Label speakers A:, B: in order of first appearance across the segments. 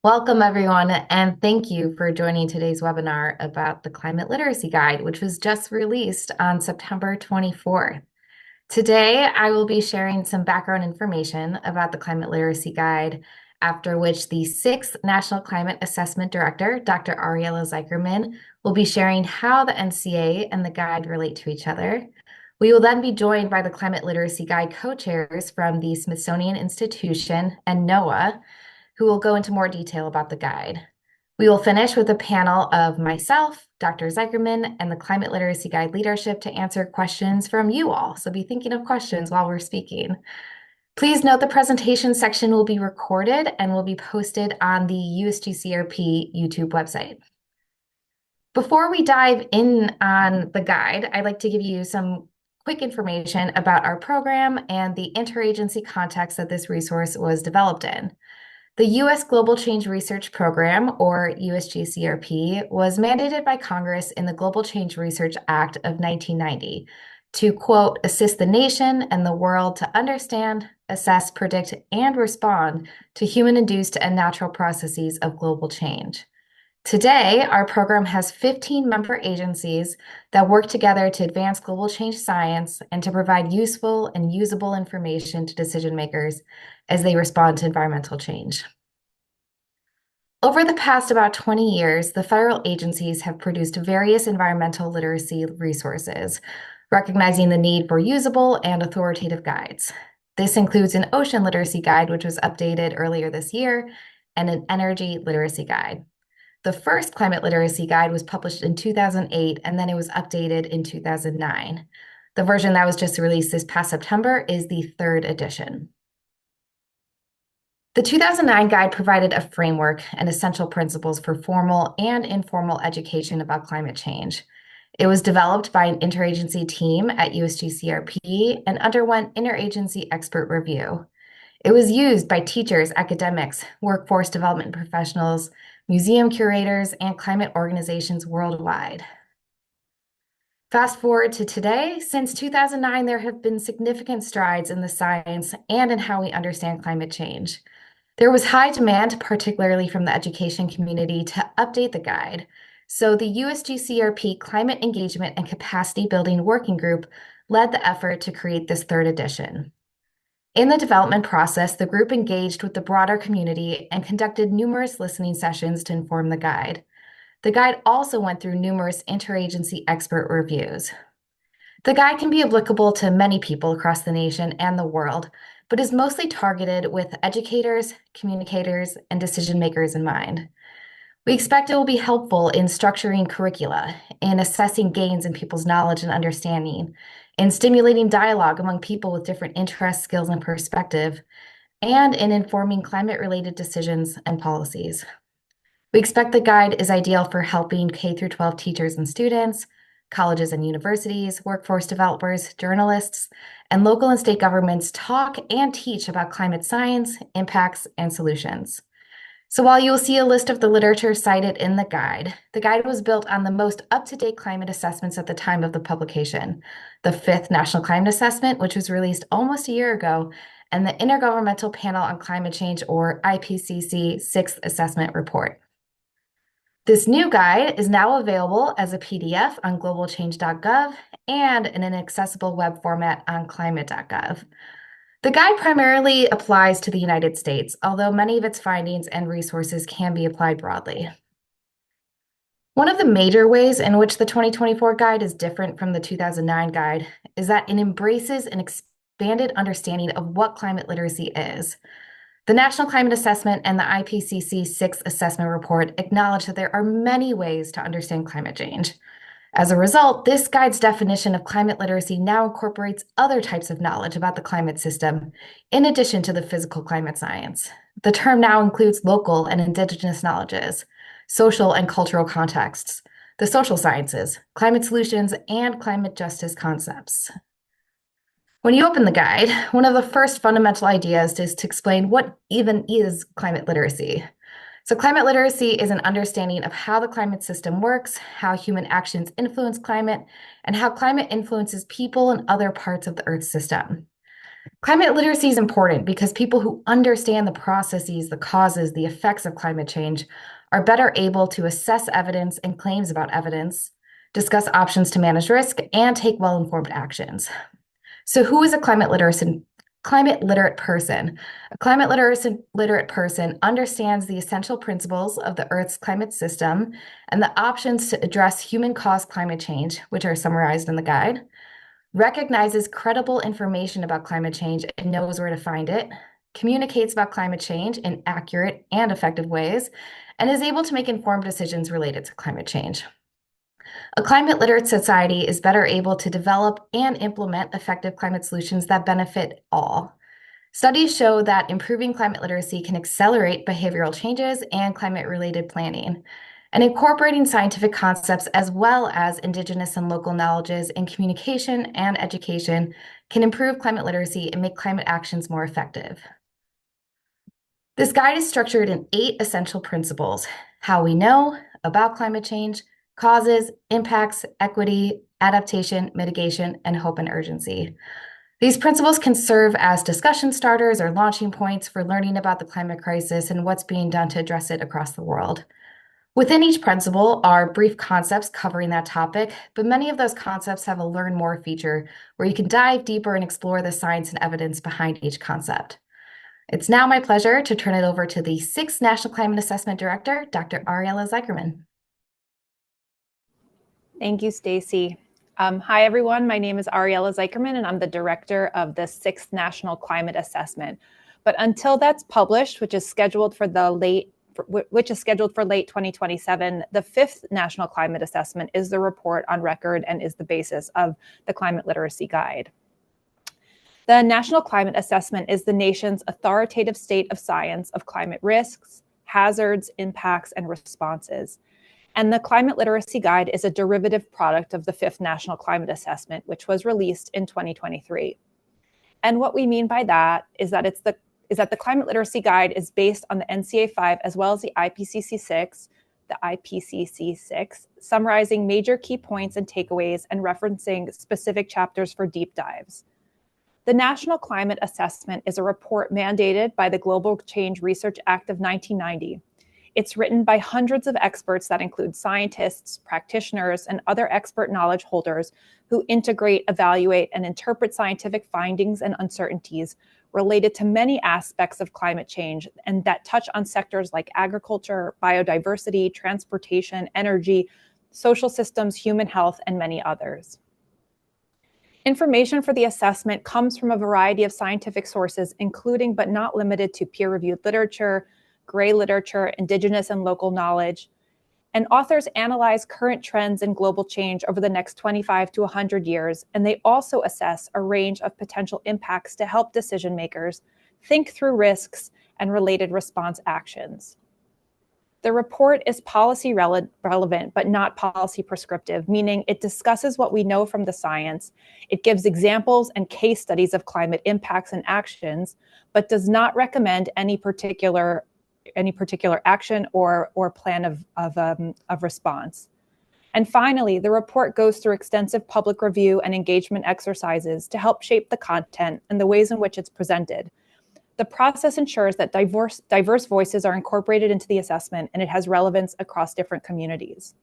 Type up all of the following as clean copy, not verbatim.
A: Welcome, everyone, and thank you for joining today's webinar about the Climate Literacy Guide, which was just released on September 24th. Today, I will be sharing some background information about the Climate Literacy Guide, after which the sixth National Climate Assessment Director, Dr. Ariela Zycherman, will be sharing how the NCA and the guide relate to each other. We will then be joined by the Climate Literacy Guide co-chairs from the Smithsonian Institution and NOAA, who will go into more detail about the guide. We will finish with a panel of myself, Dr. Zycherman, and the Climate Literacy Guide leadership to answer questions from you all. So be thinking of questions while we're speaking. Please note the presentation section will be recorded and will be posted on the USGCRP YouTube website. Before we dive in on the guide, I'd like to give you some quick information about our program and the interagency context that this resource was developed in. The U.S. Global Change Research Program, or USGCRP, was mandated by Congress in the Global Change Research Act of 1990 to, quote, assist the nation and the world to understand, assess, predict, and respond to human-induced and natural processes of global change. Today, our program has 15 member agencies that work together to advance global change science and to provide useful and usable information to decision makers as they respond to environmental change. Over the past about 20 years, the federal agencies have produced various environmental literacy resources, recognizing the need for usable and authoritative guides. This includes an ocean literacy guide, which was updated earlier this year, and an energy literacy guide. The first climate literacy guide was published in 2008, and then it was updated in 2009. The version that was just released this past September is the third edition. The 2009 guide provided a framework and essential principles for formal and informal education about climate change. It was developed by an interagency team at USGCRP and underwent interagency expert review. It was used by teachers, academics, workforce development professionals, museum curators, and climate organizations worldwide. Fast forward to today, since 2009, there have been significant strides in the science and in how we understand climate change. There was high demand, particularly from the education community, to update the guide. So the USGCRP Climate Engagement and Capacity Building Working Group led the effort to create this third edition. In the development process, the group engaged with the broader community and conducted numerous listening sessions to inform the guide. The guide also went through numerous interagency expert reviews. The guide can be applicable to many people across the nation and the world, but is mostly targeted with educators, communicators, and decision makers in mind. We expect it will be helpful in structuring curricula, in assessing gains in people's knowledge and understanding, in stimulating dialogue among people with different interests, skills, and perspective, and in informing climate-related decisions and policies. We expect the guide is ideal for helping K-12 teachers and students, colleges and universities, workforce developers, journalists, and local and state governments talk and teach about climate science, impacts, and solutions. So while you will see a list of the literature cited in the guide was built on the most up-to-date climate assessments at the time of the publication, the fifth National Climate Assessment, which was released almost a year ago, and the Intergovernmental Panel on Climate Change, or IPCC, sixth assessment report. This new guide is now available as a PDF on globalchange.gov and in an accessible web format on climate.gov. The guide primarily applies to the United States, although many of its findings and resources can be applied broadly. One of the major ways in which the 2024 guide is different from the 2009 guide is that it embraces an expanded understanding of what climate literacy is. The National Climate Assessment and the IPCC Sixth Assessment Report acknowledge that there are many ways to understand climate change. As a result, this guide's definition of climate literacy now incorporates other types of knowledge about the climate system, in addition to the physical climate science. The term now includes local and indigenous knowledges, social and cultural contexts, the social sciences, climate solutions, and climate justice concepts. When you open the guide, one of the first fundamental ideas is to explain what even is climate literacy. So climate literacy is an understanding of how the climate system works, how human actions influence climate, and how climate influences people and other parts of the Earth system. Climate literacy is important because people who understand the processes, the causes, the effects of climate change are better able to assess evidence and claims about evidence, discuss options to manage risk, and take well-informed actions. So who is a climate literate person? A literate person understands the essential principles of the Earth's climate system and the options to address human-caused climate change, which are summarized in the guide, recognizes credible information about climate change and knows where to find it, communicates about climate change in accurate and effective ways, and is able to make informed decisions related to climate change. A climate literate society is better able to develop and implement effective climate solutions that benefit all. Studies show that improving climate literacy can accelerate behavioral changes and climate-related planning. And incorporating scientific concepts as well as Indigenous and local knowledges in communication and education can improve climate literacy and make climate actions more effective. This guide is structured in 8 essential principles: how we know about climate change, causes, impacts, equity, adaptation, mitigation, and hope and urgency. These principles can serve as discussion starters or launching points for learning about the climate crisis and what's being done to address it across the world. Within each principle are brief concepts covering that topic, but many of those concepts have a learn more feature where you can dive deeper and explore the science and evidence behind each concept. It's now my pleasure to turn it over to the 6th National Climate Assessment Director, Dr. Ariela Zycherman.
B: Thank you, Stacy. Hi, everyone. My name is Ariela Zycherman, and I'm the director of the 6th National Climate Assessment. But until that's published, which is scheduled for late 2027, the 5th National Climate Assessment is the report on record and is the basis of the Climate Literacy Guide. The National Climate Assessment is the nation's authoritative state of science of climate risks, hazards, impacts, and responses. And the Climate Literacy Guide is a derivative product of the 5th National Climate Assessment, which was released in 2023. And what we mean by that is that the Climate Literacy Guide is based on the NCA 5 as well as the IPCC 6, summarizing major key points and takeaways and referencing specific chapters for deep dives. The National Climate Assessment is a report mandated by the Global Change Research Act of 1990. It's written by hundreds of experts that include scientists, practitioners, and other expert knowledge holders who integrate, evaluate, and interpret scientific findings and uncertainties related to many aspects of climate change and that touch on sectors like agriculture, biodiversity, transportation, energy, social systems, human health, and many others. Information for the assessment comes from a variety of scientific sources, including but not limited to peer-reviewed literature, gray literature, Indigenous and local knowledge, and authors analyze current trends in global change over the next 25 to 100 years, and they also assess a range of potential impacts to help decision makers think through risks and related response actions. The report is policy relevant, but not policy prescriptive, meaning it discusses what we know from the science, it gives examples and case studies of climate impacts and actions, but does not recommend any particular action or plan of response. And finally, the report goes through extensive public review and engagement exercises to help shape the content and the ways in which it's presented. The process ensures that diverse voices are incorporated into the assessment, and it has relevance across different communities.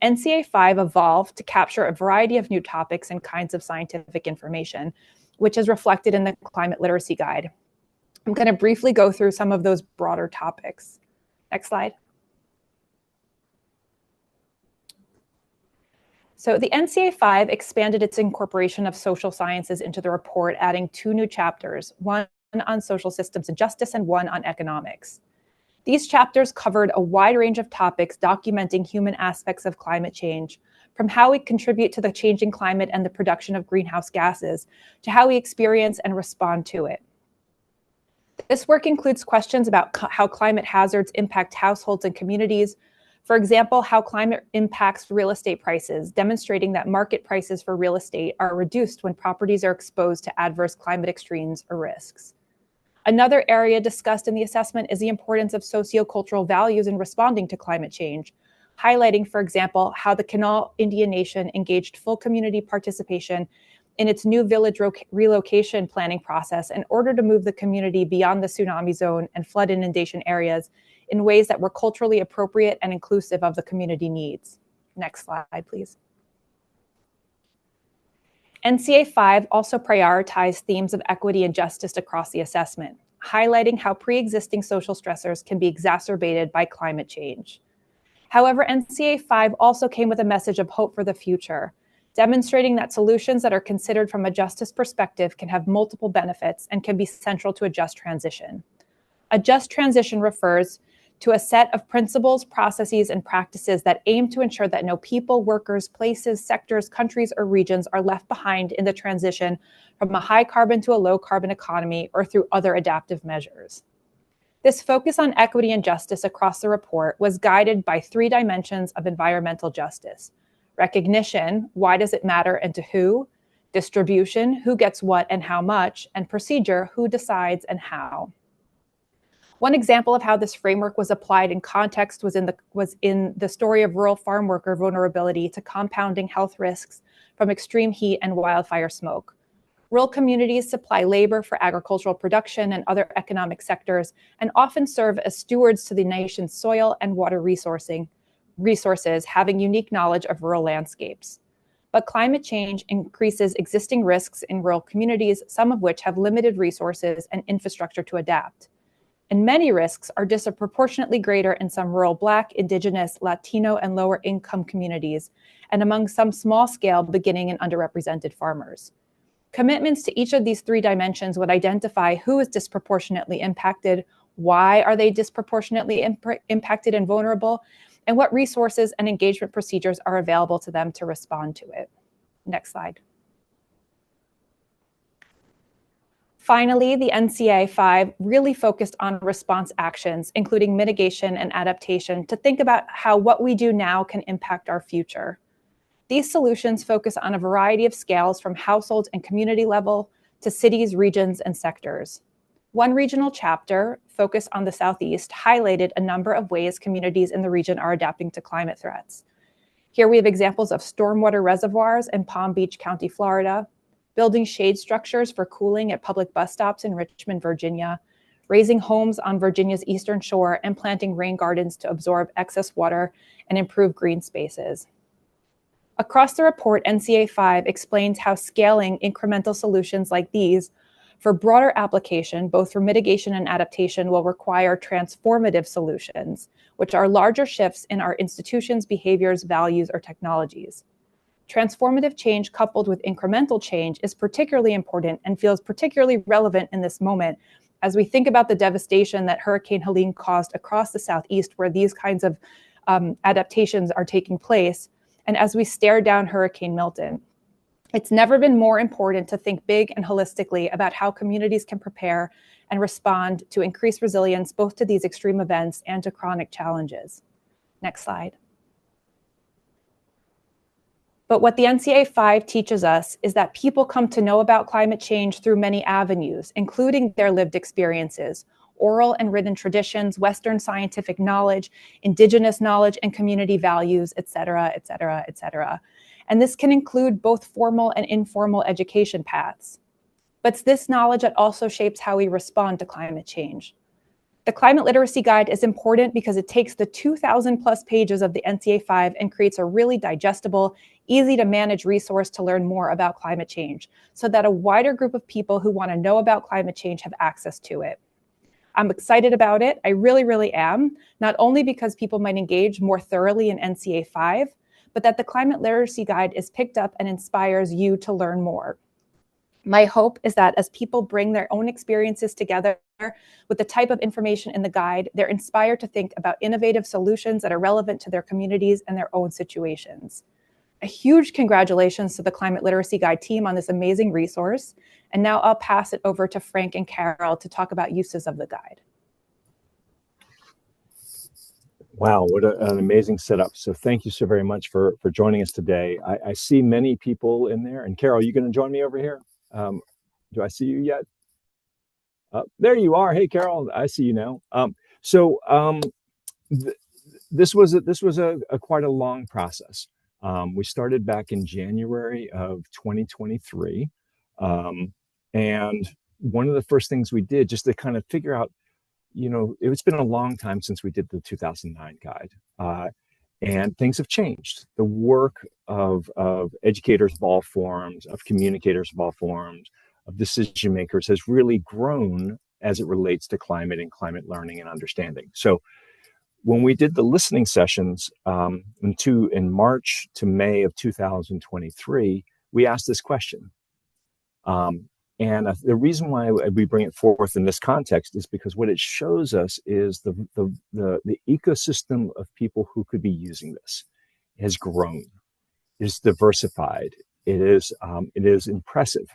B: NCA 5 evolved to capture a variety of new topics and kinds of scientific information, which is reflected in the Climate Literacy Guide. I'm going to briefly go through some of those broader topics. Next slide. So the NCA 5 expanded its incorporation of social sciences into the report, adding 2 new chapters, one on social systems and justice and one on economics. These chapters covered a wide range of topics documenting human aspects of climate change, from how we contribute to the changing climate and the production of greenhouse gases, to how we experience and respond to it. This work includes questions about how climate hazards impact households and communities. For example, how climate impacts real estate prices, demonstrating that market prices for real estate are reduced when properties are exposed to adverse climate extremes or risks. Another area discussed in the assessment is the importance of sociocultural values in responding to climate change, highlighting, for example, how the Kanawha Indian Nation engaged full community participation in its new village relocation planning process in order to move the community beyond the tsunami zone and flood inundation areas in ways that were culturally appropriate and inclusive of the community needs. Next slide, please. NCA 5 also prioritized themes of equity and justice across the assessment, highlighting how pre-existing social stressors can be exacerbated by climate change. However, NCA 5 also came with a message of hope for the future, demonstrating that solutions that are considered from a justice perspective can have multiple benefits and can be central to a just transition. A just transition refers to a set of principles, processes, and practices that aim to ensure that no people, workers, places, sectors, countries, or regions are left behind in the transition from a high carbon to a low carbon economy or through other adaptive measures. This focus on equity and justice across the report was guided by 3 dimensions of environmental justice: recognition, why does it matter and to who; distribution, who gets what and how much; and procedure, who decides and how. One example of how this framework was applied in context was in the story of rural farm worker vulnerability to compounding health risks from extreme heat and wildfire smoke. Rural communities supply labor for agricultural production and other economic sectors and often serve as stewards to the nation's soil and water resources, having unique knowledge of rural landscapes. But climate change increases existing risks in rural communities, some of which have limited resources and infrastructure to adapt. And many risks are disproportionately greater in some rural Black, Indigenous, Latino, and lower income communities, and among some small-scale beginning and underrepresented farmers. Commitments to each of these 3 dimensions would identify who is disproportionately impacted, why are they disproportionately impacted and vulnerable, and what resources and engagement procedures are available to them to respond to it. Next slide. Finally, the NCA 5 really focused on response actions, including mitigation and adaptation, to think about how what we do now can impact our future. These solutions focus on a variety of scales from household and community level to cities, regions, and sectors. One regional chapter, focused on the Southeast, highlighted a number of ways communities in the region are adapting to climate threats. Here we have examples of stormwater reservoirs in Palm Beach County, Florida, building shade structures for cooling at public bus stops in Richmond, Virginia, raising homes on Virginia's eastern shore, and planting rain gardens to absorb excess water and improve green spaces. Across the report, NCA 5 explains how scaling incremental solutions like these for broader application, both for mitigation and adaptation, will require transformative solutions, which are larger shifts in our institutions, behaviors, values, or technologies. Transformative change coupled with incremental change is particularly important and feels particularly relevant in this moment as we think about the devastation that Hurricane Helene caused across the Southeast, where these kinds of adaptations are taking place, and as we stare down Hurricane Milton. It's never been more important to think big and holistically about how communities can prepare and respond to increase resilience both to these extreme events and to chronic challenges. Next slide. But what the NCA 5 teaches us is that people come to know about climate change through many avenues, including their lived experiences, oral and written traditions, Western scientific knowledge, Indigenous knowledge, and community values, et cetera, et cetera, et cetera. And this can include both formal and informal education paths. But it's this knowledge that also shapes how we respond to climate change. The Climate Literacy Guide is important because it takes the 2,000 plus pages of the NCA 5 and creates a really digestible, easy to manage resource to learn more about climate change, so that a wider group of people who want to know about climate change have access to it. I'm excited about it. I really, really am, not only because people might engage more thoroughly in NCA 5, but that the Climate Literacy Guide is picked up and inspires you to learn more. My hope is that as people bring their own experiences together with the type of information in the guide, they're inspired to think about innovative solutions that are relevant to their communities and their own situations. A huge congratulations to the Climate Literacy Guide team on this amazing resource. And now I'll pass it over to Frank and Carol to talk about uses of the guide.
C: Wow, what an amazing setup. So thank you so very much for joining us today. I see many people in there. And Carol, you going to join me over here? Do I see you yet? There you are. Hey, Carol, I see you now. This was a quite a long process. We started back in January of 2023. And one of the first things we did just to kind of figure out, it's been a long time since we did the 2009 guide. And things have changed. The work of educators of all forms, of communicators of all forms, of decision makers has really grown as it relates to climate and climate learning and understanding. So when we did the listening sessions in March to May of 2023, we asked this question. And the reason why we bring it forth in this context is because what it shows us is the ecosystem of people who could be using this has grown, is diversified, it is impressive.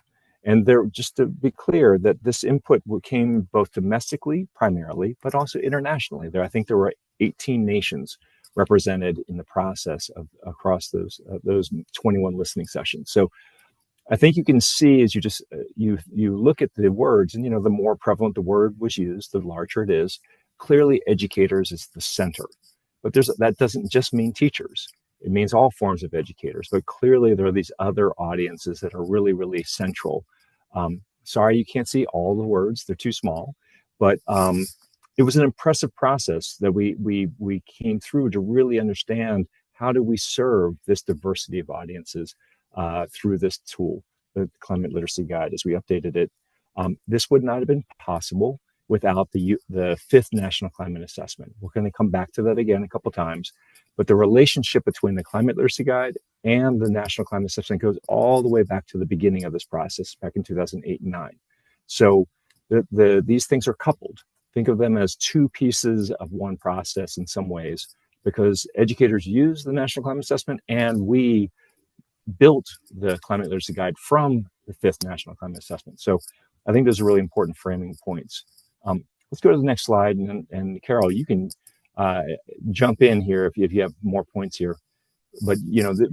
C: And there, just to be clear, that this input came both domestically primarily, but also internationally. I think there were 18 nations represented in the process across those 21 listening sessions. So I think you can see as you look at the words, and the more prevalent the word was used, the larger it is. Clearly, educators is the center, but that doesn't just mean teachers. It means all forms of educators, but clearly there are these other audiences that are really, really central. Sorry, you can't see all the words; they're too small, but it was an impressive process that we came through to really understand how do we serve this diversity of audiences through this tool, the Climate Literacy Guide, as we updated it. This would not have been possible without the fifth National Climate Assessment. We're going to come back to that again a couple times, but the relationship between the Climate Literacy Guide and the National Climate Assessment goes all the way back to the beginning of this process, back in 2008 and 9. So these things are coupled. Think of them as two pieces of one process in some ways, because educators use the National Climate Assessment and we built the Climate Literacy Guide from the fifth National Climate Assessment. So I think those are really important framing points. Let's go to the next slide, and Carol, you can jump in here if you have more points here. But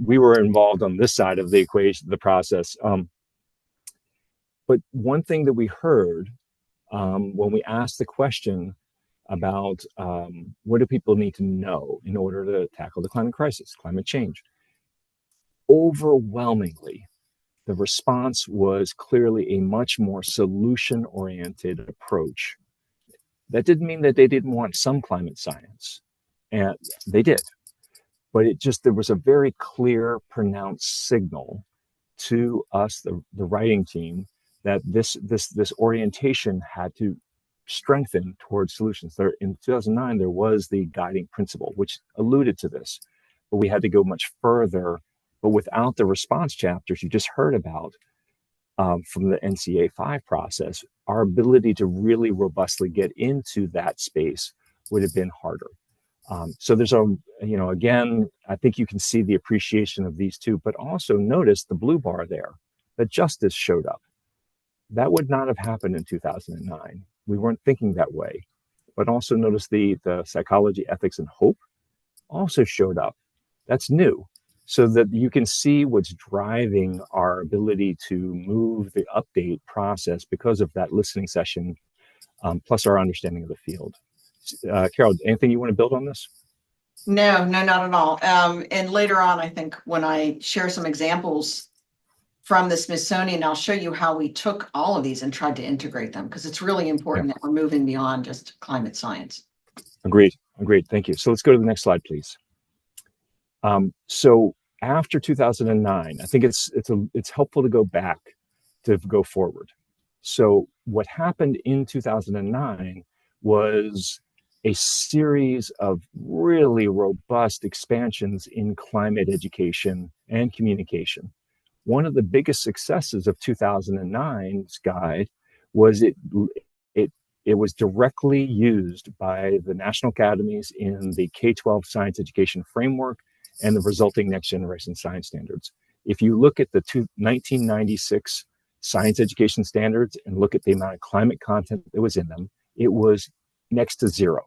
C: we were involved on this side of the equation, the process. But one thing that we heard when we asked the question about what do people need to know in order to tackle the climate crisis, climate change, overwhelmingly, the response was clearly a much more solution-oriented approach. That didn't mean that they didn't want some climate science, and they did. But there was a very clear, pronounced signal to us, the writing team, that this orientation had to strengthen towards solutions. In 2009, there was the guiding principle, which alluded to this, but we had to go much further. But without the response chapters you just heard about from the NCA 5 process, our ability to really robustly get into that space would have been harder. So there's again, I think you can see the appreciation of these two, but also notice the blue bar there, that justice showed up. That would not have happened in 2009. We weren't thinking that way. But also notice the psychology, ethics, and hope also showed up. That's new. So that you can see what's driving our ability to move the update process because of that listening session, plus our understanding of the field. Carol, anything you want to build on this?
D: No, not at all. And later on, I think when I share some examples from the Smithsonian, I'll show you how we took all of these and tried to integrate them, because it's really important that we're moving beyond just climate science. Agreed.
C: Thank you. So let's go to the next slide, please. So after 2009, I think it's helpful to go back to go forward. So what happened in 2009 was a series of really robust expansions in climate education and communication. One of the biggest successes of 2009's guide was it was directly used by the national academies in the K-12 science education framework and the resulting next generation science standards. If you look at the 1996 science education standards and look at the amount of climate content that was in them, it was next to zero.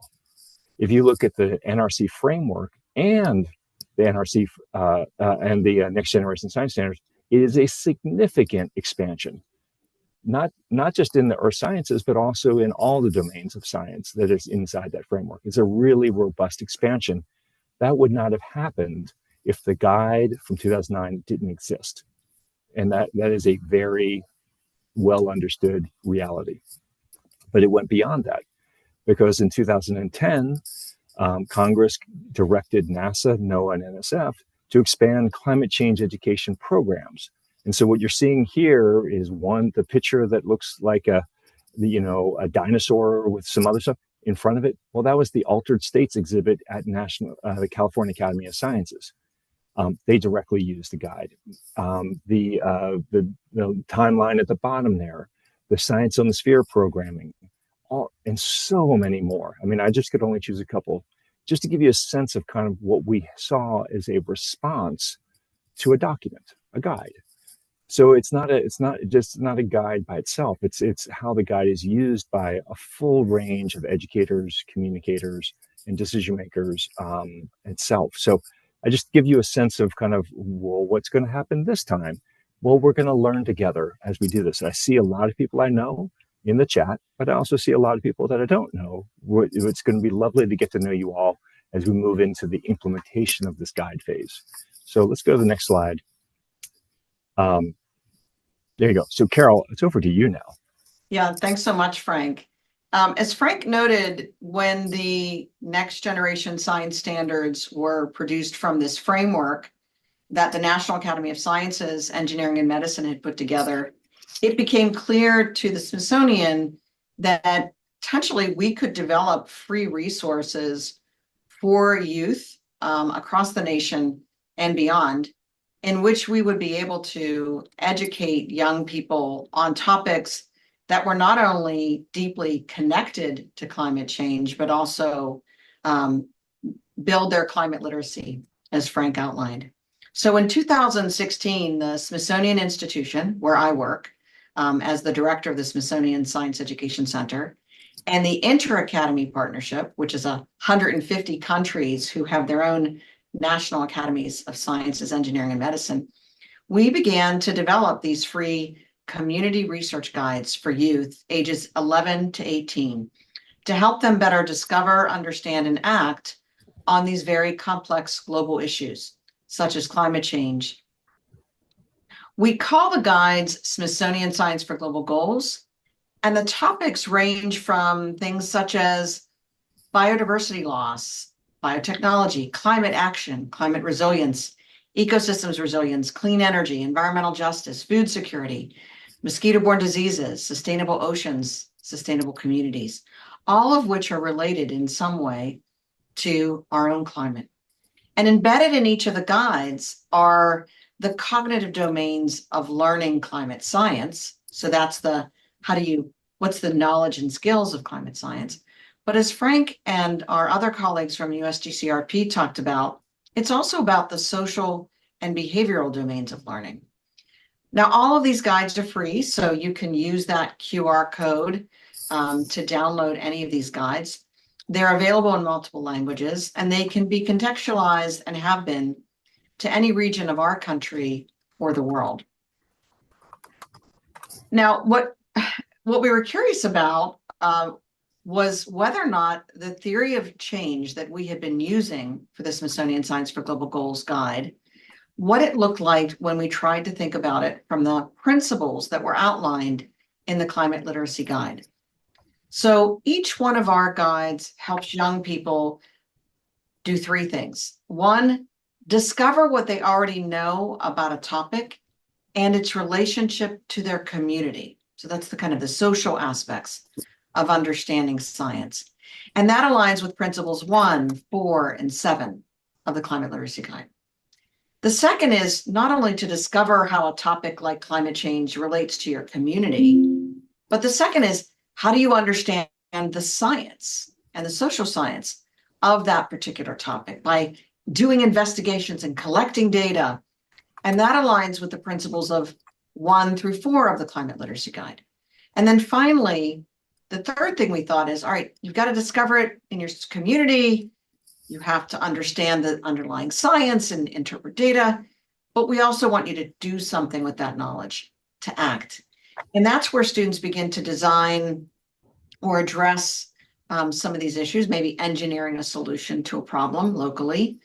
C: If you look at the NRC framework and the NRC and the next generation science standards, it is a significant expansion, not just in the earth sciences, but also in all the domains of science that is inside that framework. It's a really robust expansion. That would not have happened if the guide from 2009 didn't exist. And that is a very well understood reality. But it went beyond that, because in 2010, Congress directed NASA, NOAA, and NSF to expand climate change education programs. And so what you're seeing here is the picture that looks like a dinosaur with some other stuff in front of it. Well, that was the Altered States exhibit at the California Academy of Sciences. They directly used the guide. The timeline at the bottom there, the Science on the Sphere programming, and so many more. I mean, I just could only choose a couple, just to give you a sense of kind of what we saw as a response to a document, a guide. So it's not just a guide by itself. It's how the guide is used by a full range of educators, communicators, and decision makers itself. So I just give you a sense of kind of, well, what's going to happen this time? Well, we're going to learn together as we do this. I see a lot of people I know in the chat, but I also see a lot of people that I don't know. It's going to be lovely to get to know you all as we move into the implementation of this guide phase. So let's go to the next slide. There you go. So Carol, it's over to you now.
D: Yeah, thanks so much, Frank. As Frank noted, when the next generation science standards were produced from this framework that the National Academy of Sciences, Engineering, and Medicine had put together, it became clear to the Smithsonian that potentially we could develop free resources for youth across the nation and beyond, in which we would be able to educate young people on topics that were not only deeply connected to climate change, but also build their climate literacy, as Frank outlined. So in 2016, the Smithsonian Institution, where I work as the director of the Smithsonian Science Education Center, and the Inter-Academy Partnership, which is 150 countries who have their own national academies of sciences, engineering, and medicine, we began to develop these free community research guides for youth ages 11 to 18 to help them better discover, understand, and act on these very complex global issues, such as climate change. We call the guides Smithsonian Science for Global Goals, and the topics range from things such as biodiversity loss, biotechnology, climate action, climate resilience, ecosystems resilience, clean energy, environmental justice, food security, mosquito-borne diseases, sustainable oceans, sustainable communities, all of which are related in some way to our own climate. And embedded in each of the guides are the cognitive domains of learning climate science. So that's what's the knowledge and skills of climate science? But as Frank and our other colleagues from USGCRP talked about, it's also about the social and behavioral domains of learning. Now, all of these guides are free, so you can use that QR code to download any of these guides. They're available in multiple languages, and they can be contextualized and have been to any region of our country or the world. Now, what we were curious about was whether or not the theory of change that we had been using for the Smithsonian Science for Global Goals guide, what it looked like when we tried to think about it from the principles that were outlined in the Climate Literacy Guide. So each one of our guides helps young people do three things. One, discover what they already know about a topic and its relationship to their community. So that's the kind of the social aspects of understanding science. And that aligns with principles 1, 4, and 7 of the Climate Literacy Guide. The second is not only to discover how a topic like climate change relates to your community, but the second is, how do you understand the science and the social science of that particular topic by doing investigations and collecting data? And that aligns with the principles of 1 through 4 of the Climate Literacy Guide. And then finally, the third thing we thought is, all right, you've got to discover it in your community. You have to understand the underlying science and interpret data, but we also want you to do something with that knowledge, to act. And that's where students begin to design or address some of these issues, maybe engineering a solution to a problem locally.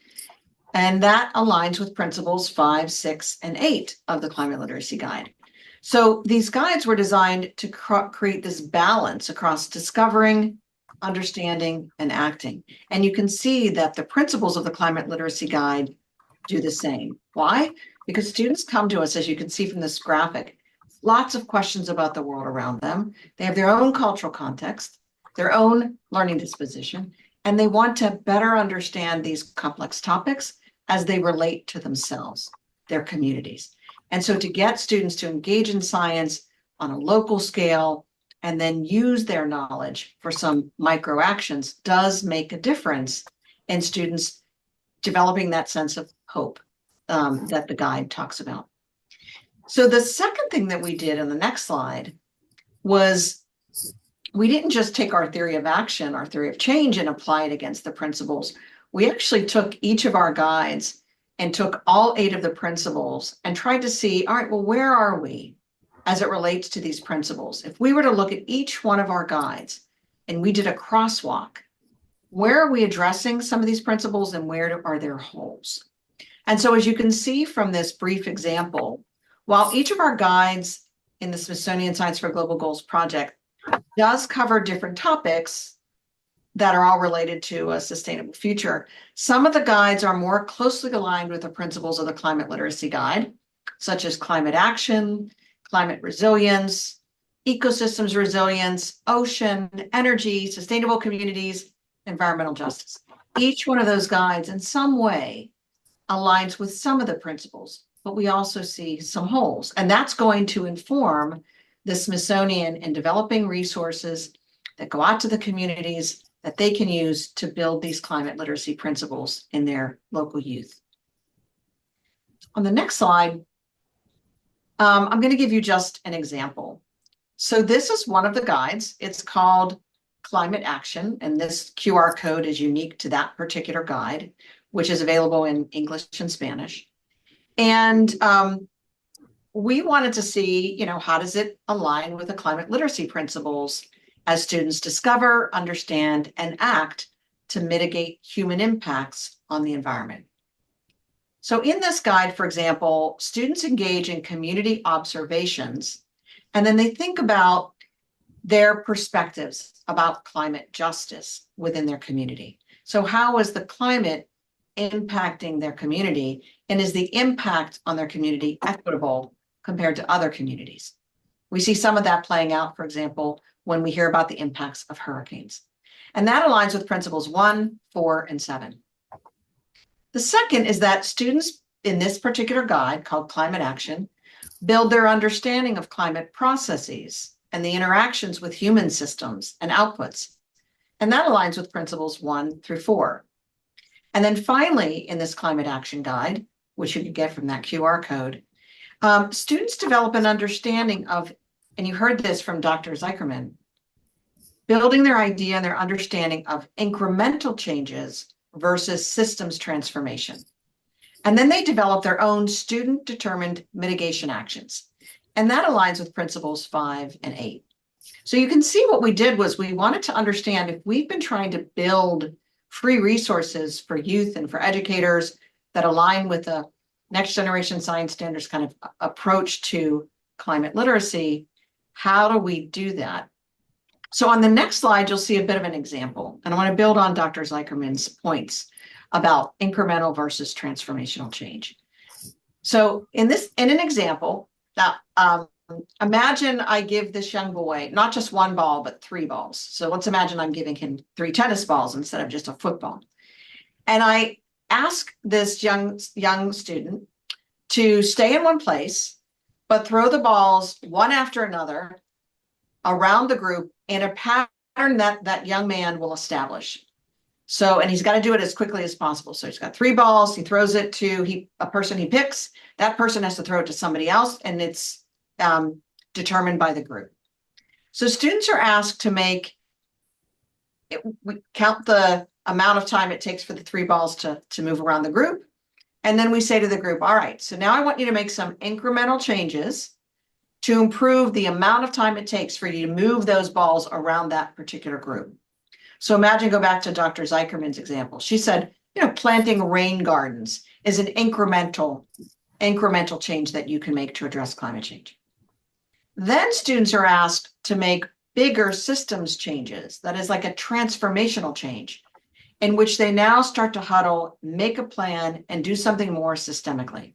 D: And that aligns with principles 5, 6, and 8 of the Climate Literacy Guide. So these guides were designed to create this balance across discovering, understanding, and acting. And you can see that the principles of the Climate Literacy Guide do the same. Why? Because students come to us, as you can see from this graphic, lots of questions about the world around them. They have their own cultural context, their own learning disposition, and they want to better understand these complex topics as they relate to themselves, their communities. And so to get students to engage in science on a local scale and then use their knowledge for some micro actions does make a difference in students developing that sense of hope that the guide talks about. So the second thing that we did in the next slide was we didn't just take our theory of action, our theory of change, and apply it against the principles. We actually took each of our guides and took all 8 of the principles and tried to see, all right, well, where are we as it relates to these principles? If we were to look at each one of our guides and we did a crosswalk, where are we addressing some of these principles and where are there holes? And so as you can see from this brief example, while each of our guides in the Smithsonian Science for Global Goals project does cover different topics that are all related to a sustainable future, some of the guides are more closely aligned with the principles of the Climate Literacy Guide, such as climate action, climate resilience, ecosystems resilience, ocean, energy, sustainable communities, environmental justice. Each one of those guides in some way aligns with some of the principles, but we also see some holes. And that's going to inform the Smithsonian in developing resources that go out to the communities that they can use to build these climate literacy principles in their local youth. On the next slide, I'm going to give you just an example. So this is one of the guides. It's called Climate Action, and this QR code is unique to that particular guide, which is available in English and Spanish. And we wanted to see, how does it align with the climate literacy principles as students discover, understand, and act to mitigate human impacts on the environment. So in this guide, for example, students engage in community observations, and then they think about their perspectives about climate justice within their community. So how is the climate impacting their community, and is the impact on their community equitable compared to other communities? We see some of that playing out, for example, when we hear about the impacts of hurricanes. And that aligns with principles 1, 4, and 7. The second is that students in this particular guide called Climate Action build their understanding of climate processes and the interactions with human systems and outputs. And that aligns with principles 1 through 4. And then finally, in this Climate Action Guide, which you can get from that QR code, students develop an understanding of, and you heard this from Dr. Zycherman, building their idea and their understanding of incremental changes versus systems transformation. And then they develop their own student-determined mitigation actions. And that aligns with principles 5 and 8. So you can see what we did was we wanted to understand if we've been trying to build free resources for youth and for educators that align with the next generation science standards kind of approach to climate literacy, how do we do that? So on the next slide, you'll see a bit of an example. And I want to build on Dr. Zycherman's points about incremental versus transformational change. So in an example, imagine I give this young boy not just 1 ball, but 3 balls. So let's imagine I'm giving him 3 tennis balls instead of just a football. And I ask this young student to stay in one place, but throw the balls one after another around the group in a pattern that young man will establish. So, and he's got to do it as quickly as possible. So he's got 3 balls, he throws it to a person he picks, that person has to throw it to somebody else, and it's determined by the group. So students are asked to we count the amount of time it takes for the 3 balls to move around the group. And then we say to the group, all right, so now I want you to make some incremental changes to improve the amount of time it takes for you to move those balls around that particular group. So imagine, go back to Dr. Zycherman's example. She said, planting rain gardens is an incremental change that you can make to address climate change. Then students are asked to make bigger systems changes. That is like a transformational change in which they now start to huddle, make a plan, and do something more systemically.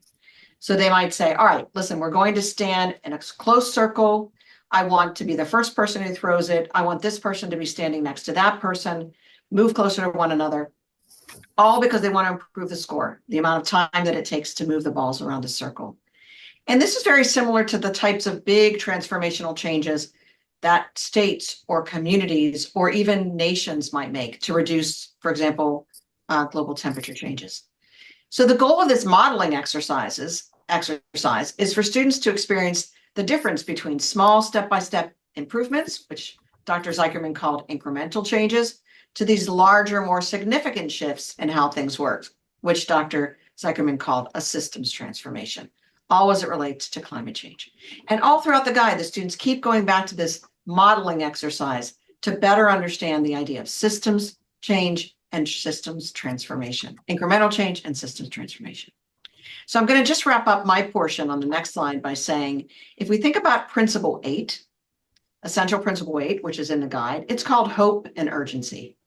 D: So they might say, all right, listen, we're going to stand in a close circle. I want to be the first person who throws it. I want this person to be standing next to that person, move closer to one another, all because they want to improve the score, the amount of time that it takes to move the balls around a circle. And this is very similar to the types of big transformational changes that states or communities or even nations might make to reduce, for example, global temperature changes. So the goal of this modeling exercise is for students to experience the difference between small step-by-step improvements, which Dr. Zycherman called incremental changes, to these larger, more significant shifts in how things work, which Dr. Zycherman called a systems transformation, all as it relates to climate change. And all throughout the guide, the students keep going back to this modeling exercise to better understand the idea of systems change and systems transformation, incremental change and systems transformation. So I'm going to just wrap up my portion on the next slide by saying, if we think about Principle 8, Essential Principle 8, which is in the guide, it's called hope and urgency.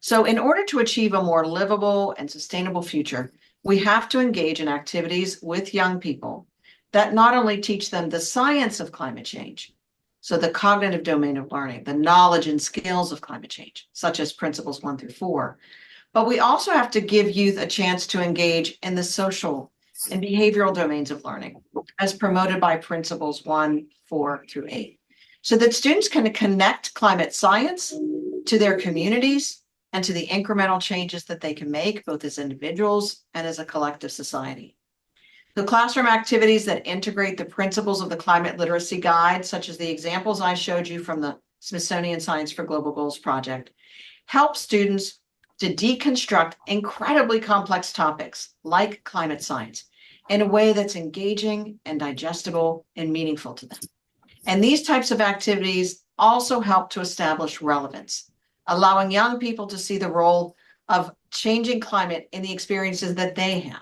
D: So in order to achieve a more livable and sustainable future, we have to engage in activities with young people that not only teach them the science of climate change, so the cognitive domain of learning, the knowledge and skills of climate change, such as principles 1 through 4, but we also have to give youth a chance to engage in the social and behavioral domains of learning, as promoted by principles 1, 4 through 8, so that students can connect climate science to their communities and to the incremental changes that they can make, both as individuals and as a collective society. The classroom activities that integrate the principles of the climate literacy guide, such as the examples I showed you from the Smithsonian Science for Global Goals project, help students to deconstruct incredibly complex topics like climate science in a way that's engaging and digestible and meaningful to them. And these types of activities also help to establish relevance, allowing young people to see the role of changing climate in the experiences that they have.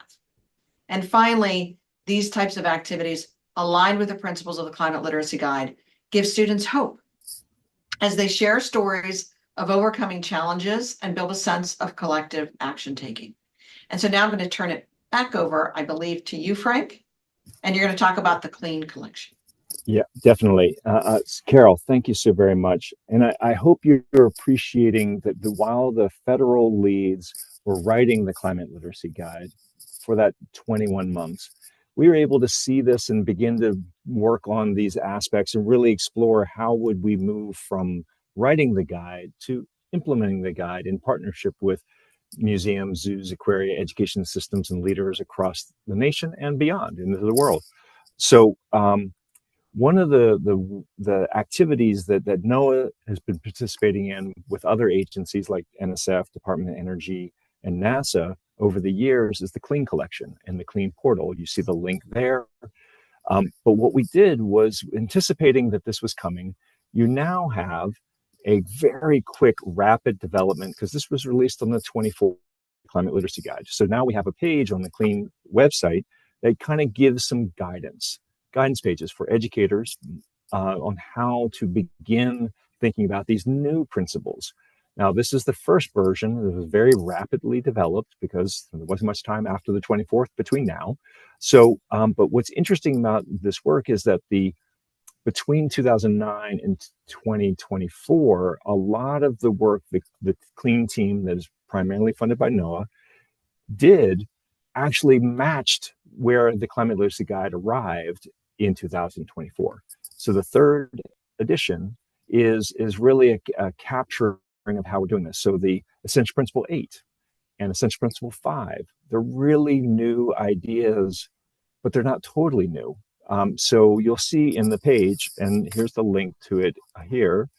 D: And finally, these types of activities, aligned with the principles of the Climate Literacy Guide, give students hope as they share stories of overcoming challenges and build a sense of collective action taking. And so now I'm going to turn it back over, I believe, to you, Frank, and you're going to talk about the Clean Collection.
C: Yeah, definitely. Carol, thank you so very much. And I hope you're appreciating that while the federal leads were writing the Climate Literacy Guide for that 21 months, we were able to see this and begin to work on these aspects and really explore how would we move from writing the guide to implementing the guide in partnership with museums, zoos, aquaria, education systems, and leaders across the nation and beyond into the world. So one of the activities that NOAA has been participating in with other agencies like NSF, Department of Energy, and NASA over the years is the Clean Collection and the Clean Portal. You see the link there. But what we did was, anticipating that this was coming, you now have a very quick, rapid development, because this was released on the 24th Climate Literacy Guide. So now we have a page on the Clean website that kind of gives some guidance pages for educators on how to begin thinking about these new principles. Now, this is the first version. It was very rapidly developed because there wasn't much time after the 24th between now. So, but what's interesting about this work is that between 2009 and 2024, a lot of the work the Clean team that is primarily funded by NOAA did actually matched where the Climate Literacy Guide arrived in 2024. So the third edition is really a capturing of how we're doing this. So the Essential Principle 8 and Essential Principle 5, they're really new ideas, but they're not totally new. So you'll see in the page, and here's the link to it here,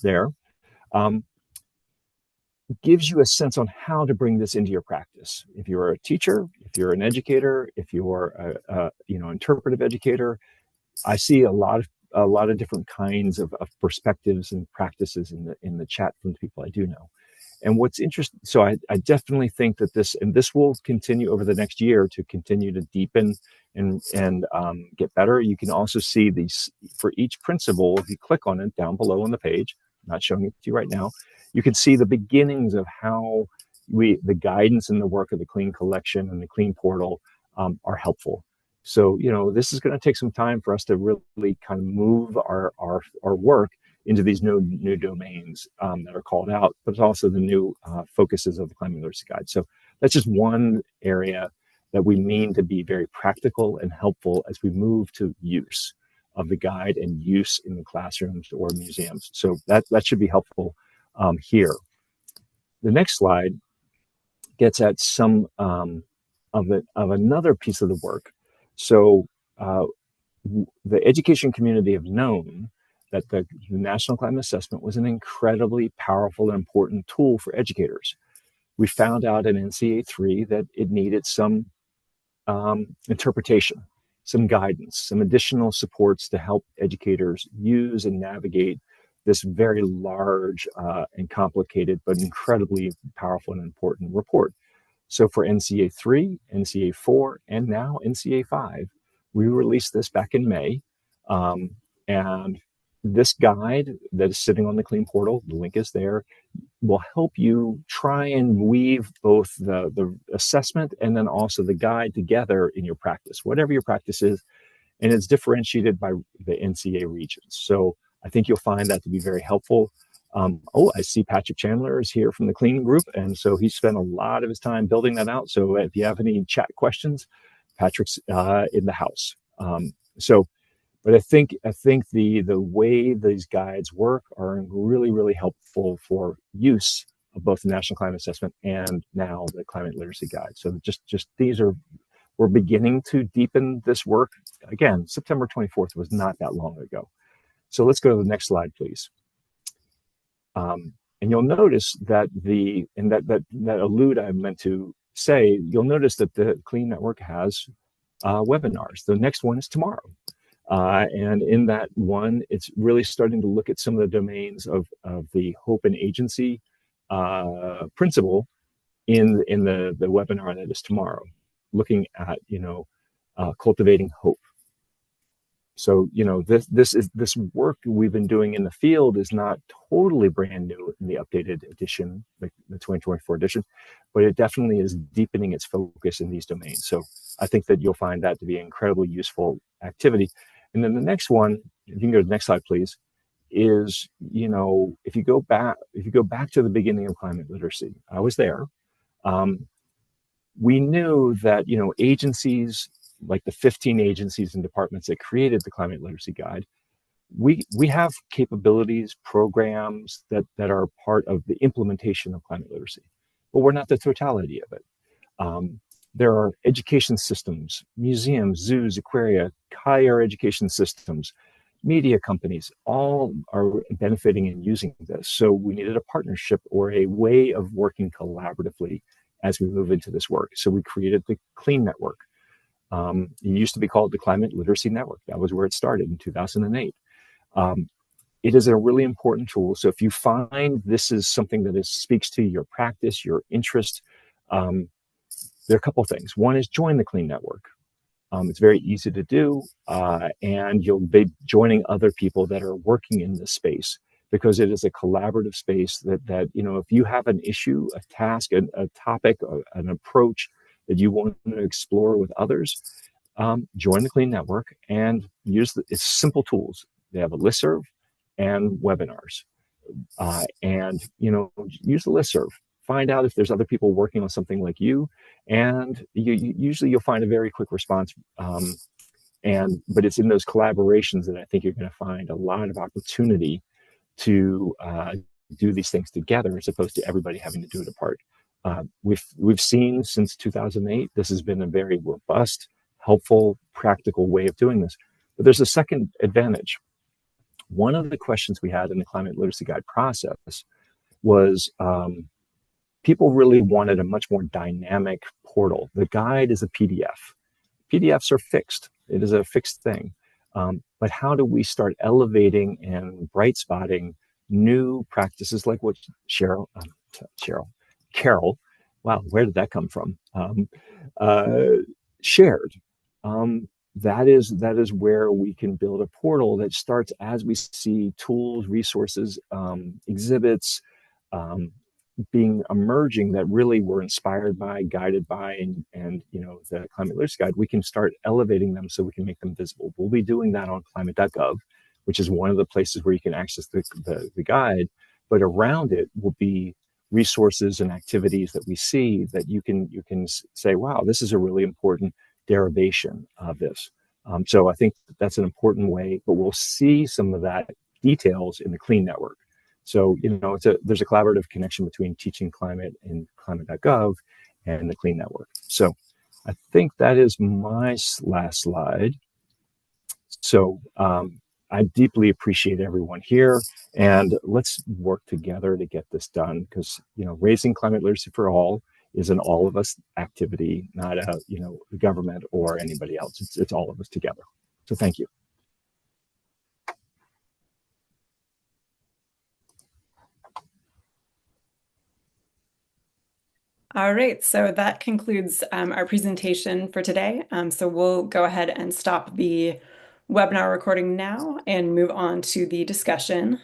C: there, gives you a sense on how to bring this into your practice. If you're a teacher, if you're an educator, if you're a interpretive educator, I see a lot of different kinds of perspectives and practices in the chat from the people I do know. And what's interesting, so I definitely think that this will continue over the next year to continue to deepen and get better. You can also see these for each principle. If you click on it down below on the page, I'm not showing it to you right now, you can see the beginnings of how the guidance and the work of the Clean Collection and the Clean Portal are helpful. So, this is going to take some time for us to really kind of move our work into these new domains that are called out, but also the new focuses of the Climate Literacy Guide. So that's just one area that we mean to be very practical and helpful as we move to use of the guide and use in the classrooms or museums. So that should be helpful here. The next slide gets at some of another piece of the work. So the education community have known that the National Climate Assessment was an incredibly powerful and important tool for educators. We found out in NCA 3 that it needed some interpretation, some guidance, some additional supports to help educators use and navigate this very large and complicated, but incredibly powerful and important report. So for NCA 3, NCA 4, and now NCA 5, we released this back in May. And this guide that is sitting on the Clean Portal, the link is there, will help you try and weave both the assessment and then also the guide together in your practice, whatever your practice is. And it's differentiated by the NCA regions. So I think you'll find that to be very helpful. I see Patrick Chandler is here from the Clean Group. And so he spent a lot of his time building that out. So if you have any chat questions, Patrick's in the house. But I think the way these guides work are really, really helpful for use of both the National Climate Assessment and now the Climate Literacy Guide. So just we're beginning to deepen this work. Again, September 24th was not that long ago. So let's go to the next slide, please. And you'll notice that that allude I meant to say, you'll notice that the Clean Network has webinars. The next one is tomorrow. And in that one, it's really starting to look at some of the domains of the hope and agency principle in the webinar that is tomorrow, looking at cultivating hope. So this work we've been doing in the field is not totally brand new in the updated edition, the 2024 edition, but it definitely is deepening its focus in these domains. So I think that you'll find that to be an incredibly useful activity. And then the next one, if you can go to the next slide, please, is, if you go back to the beginning of climate literacy, I was there. We knew that, agencies, like the 15 agencies and departments that created the Climate Literacy Guide, we have capabilities, programs that are part of the implementation of climate literacy, but we're not the totality of it. There are education systems, museums, zoos, aquaria, higher education systems, media companies, all are benefiting and using this. So we needed a partnership or a way of working collaboratively as we move into this work. So we created the Clean Network. It used to be called the Climate Literacy Network. That was where it started in 2008. It is a really important tool. So if you find this is something that speaks to your practice, your interest, there are a couple of things. One is join the Clean Network. It's very easy to do, and you'll be joining other people that are working in this space, because it is a collaborative space that if you have an issue, a task, a topic, an approach that you want to explore with others, join the Clean Network and use it's simple tools. They have a listserv and webinars, and use the listserv. Find out if there's other people working on something like you, and usually you'll find a very quick response. But it's in those collaborations that I think you're going to find a lot of opportunity to do these things together, as opposed to everybody having to do it apart. We've seen since 2008, this has been a very robust, helpful, practical way of doing this. But there's a second advantage. One of the questions we had in the Climate Literacy Guide process was people really wanted a much more dynamic portal. The guide is a PDF. PDFs are fixed. It is a fixed thing. But how do we start elevating and bright spotting new practices like what Carol, wow, where did that come from? Shared. That is where we can build a portal that starts as we see tools, resources, exhibits being emerging that really were inspired by, guided by, and the Climate Literacy Guide. We can start elevating them so we can make them visible. We'll be doing that on climate.gov, which is one of the places where you can access the guide. But around it will be resources and activities that we see that you can say, wow, this is a really important derivation of this. So I think that's an important way, but we'll see some of that details in the Clean Network. So, there's a collaborative connection between Teaching Climate and climate.gov and the Clean Network. So I think that is my last slide. So I deeply appreciate everyone here, and let's work together to get this done, because, raising climate literacy for all is an all of us activity, not the government or anybody else. It's all of us together. So thank you.
E: All right, so that concludes our presentation for today. So we'll go ahead and stop the webinar recording now and move on to the discussion.